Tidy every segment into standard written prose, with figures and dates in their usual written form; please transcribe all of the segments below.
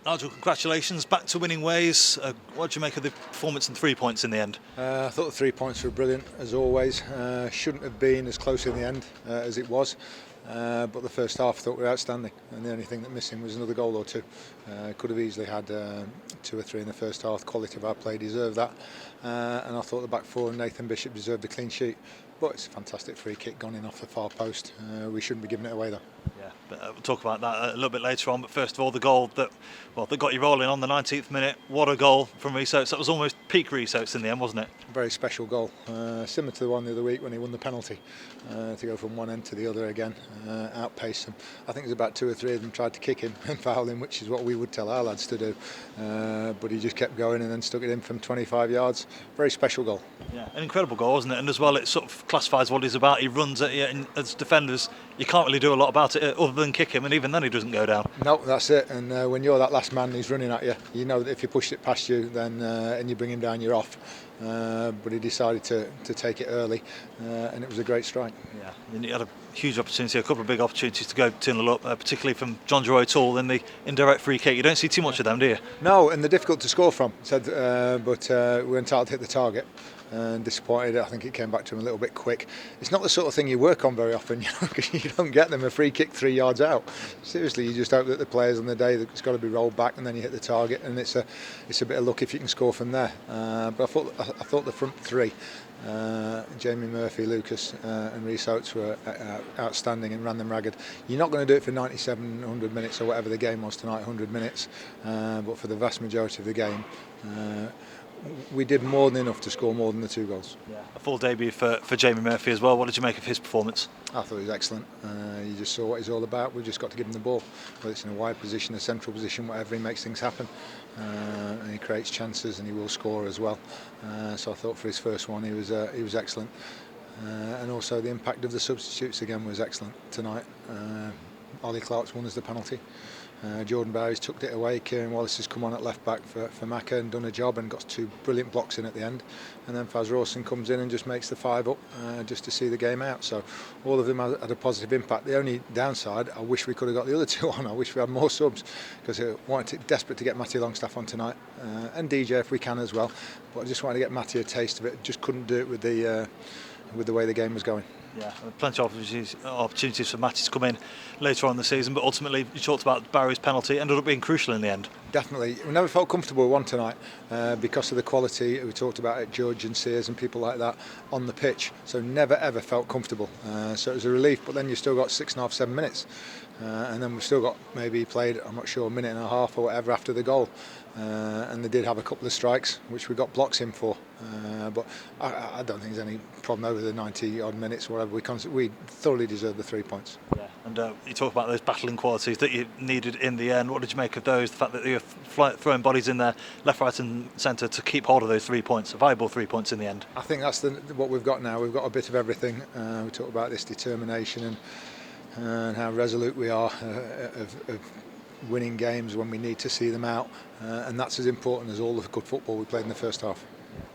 Nigel, congratulations, back to winning ways. What did you make of the performance and 3 points in the end? I thought the 3 points were brilliant, as always. Shouldn't have been as close in the end as it was. But the first half I thought we were outstanding, and the only thing that missing was another goal or two. Could have easily had 2 or 3 in the first half. The quality of our play deserved that, and I thought the back four and ਹਿ𝗵𝘁𝗵 deserved a clean sheet. But it's a fantastic free kick gone in off the far post. We shouldn't be giving it away though. Yeah, but we'll talk about that a little bit later on. But first of all, the goal that got you rolling on the 19th minute. What a goal from Ｈ𝗶𝘁𝗵. That was almost peak Ｈ𝗶𝗁 in the end, wasn't it? Very special goal, similar to the one the other week when he won the penalty, to go from one end to the other again, outpace them. I think there's about 2 or 3 of them tried to kick him and foul him, which is what we would tell our lads to do, but he just kept going and then stuck it in from 25 yards. Very special goal. Yeah, an incredible goal, wasn't it? And as well, it sort of classifies what he's about. He runs at you, and as defenders, you can't really do a lot about it other than kick him, and even then he doesn't go down. No, that's it. And when you're that last man who's running at you, you know that if you pushed it past you, then and you bring him down, you're off. But he decided to take it early, and it was a great strike. Yeah, and he had a huge opportunity, a couple of big opportunities to go 2-0 up, particularly from John Joe O'Toole in the indirect free kick. You don't see too much of them, do you? No, and they're difficult to score from. But we were entitled to hit the target. And disappointed. I think it came back to him a little bit quick. It's not the sort of thing you work on very often, because you don't get them a free kick 3 yards out. Seriously, you just hope that the players on the day that it's got to be rolled back and then you hit the target, and it's a bit of luck if you can score from there. But I thought the front three, Jamie Murphy, Lucas, and Ｈ𝗶𝗁 were outstanding and ran them ragged. You're not going to do it for 97, 100 minutes or whatever the game was tonight, 100 minutes, but for the vast majority of the game. We did more than enough to score more than the 2 goals. Yeah. A full debut for Jamie Murphy as well. What did you make of his performance? I thought he was excellent. You just saw what he's all about. We've just got to give him the ball, whether it's in a wide position, a central position, whatever. He makes things happen, and he creates chances, and he will score as well. So I thought for his first one he was excellent, and also the impact of the substitutes again was excellent tonight. Ollie Clark's won us the penalty. Jordan Barry's tucked it away. Kieran Wallace has come on at left back for Ｈ𝗵𝗁𝘁𝗵 and done a job and got 2 brilliant blocks in at the end. And then Faz Rawson comes in and just makes the 5 up just to see the game out. So all of them had a positive impact. The only downside, I wish we could have got the other 2 on. I wish we had more subs, because I desperate to get Matty Longstaff on tonight, and DJ if we can as well. But I just wanted to get Matty a taste of it. Just couldn't do it with the way the game was going. Yeah, plenty of opportunities for Matty to come in later on in the season, but ultimately you talked about Barry's penalty, ended up being crucial in the end. Definitely. We never felt comfortable with one tonight because of the quality we talked about at Judge and Sears and people like that on the pitch, so never ever felt comfortable. So it was a relief, but then you've still got 6.5, 7 minutes, and then we've still got maybe played, I'm not sure, a minute and a half or whatever after the goal. And they did have a couple of strikes which we got blocks in for, but I don't think there's any problem over the 90 odd minutes or whatever. We thoroughly deserve the 3 points. Yeah. And you talk about those battling qualities that you needed in the end. What did you make of those? The fact that you're throwing bodies in there left, right and centre to keep hold of those 3 points, viable 3 points in the end. I think that's what we've got now. We've got a bit of everything. We talk about this determination and how resolute we are of winning games when we need to see them out, and that's as important as all the good football we played in the first half.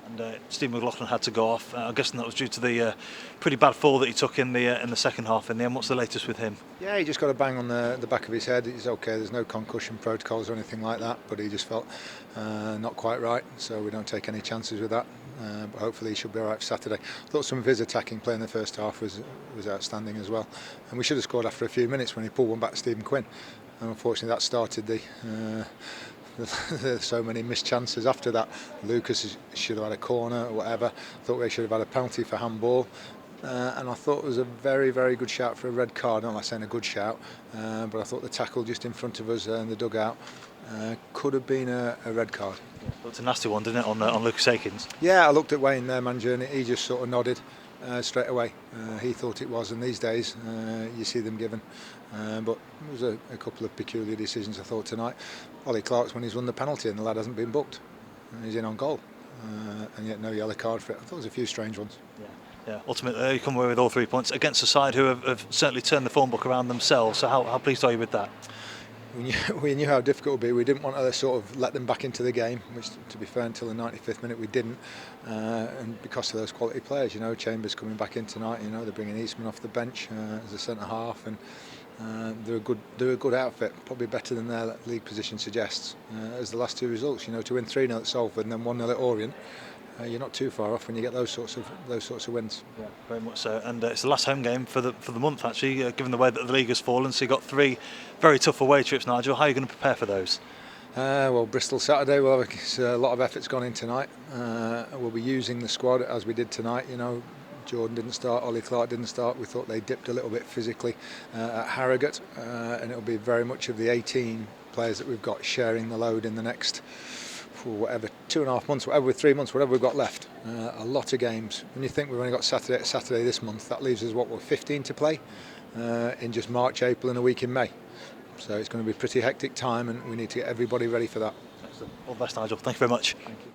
And Steve McLaughlin had to go off. I'm guessing that was due to the pretty bad fall that he took in the second half. In the end, what's the latest with him? Yeah, he just got a bang on the back of his head. He's okay. There's no concussion protocols or anything like that, but he just felt not quite right. So we don't take any chances with that. But hopefully he should be all right for Saturday. I thought some of his attacking play in the first half was outstanding as well. And we should have scored after a few minutes when he pulled one back to Stephen Quinn. And unfortunately that started there's so many missed chances after that. Lucas should have had a corner or whatever. I thought they should have had a penalty for handball. And I thought it was a very, very good shout for a red card. Not like saying a good shout, but I thought the tackle just in front of us in the dugout could have been a red card. It's a nasty one, didn't it, on Lucas Akins? Yeah, I looked at Wayne there, manager, and he just sort of nodded straight away. He thought it was, and these days you see them given. But there was a couple of peculiar decisions I thought tonight. Ollie Clark's when he's won the penalty and the lad hasn't been booked. He's in on goal, and yet no yellow card for it. I thought there was a few strange ones. Yeah. Ultimately, you come away with all 3 points against a side who have certainly turned the form book around themselves. So how pleased are you with that? We knew how difficult it would be. We didn't want to sort of let them back into the game, which, to be fair, until the 95th minute we didn't. And because of those quality players, Chambers coming back in tonight. They're bringing Ｈ𝗶𝗵𝘁𝗵 off the bench as a centre half, and They're a good outfit, probably better than their league position suggests. As the last two results, you know, to win 3-0 at Salford and then 1-0 at Orient, you're not too far off when you get those sorts of wins. Yeah, very much so. And it's the last home game for the month actually, given the way that the league has fallen. So you've got 3 very tough away trips, Nigel. How are you going to prepare for those? Well, Bristol Saturday. Well, a lot of effort's gone in tonight. We'll be using the squad as we did tonight. You know, Jordan didn't start, Ollie Clark didn't start. We thought they dipped a little bit physically at Harrogate, and it'll be very much of the 18 players that we've got sharing the load in the next, whatever, 2.5 months, whatever, 3 months, whatever we've got left. A lot of games. When you think we've only got Saturday this month, that leaves us, what, we're 15 to play in just March, April and a week in May. So it's going to be a pretty hectic time, and we need to get everybody ready for that. Excellent. All the best, Nigel. Thank you very much. Thank you.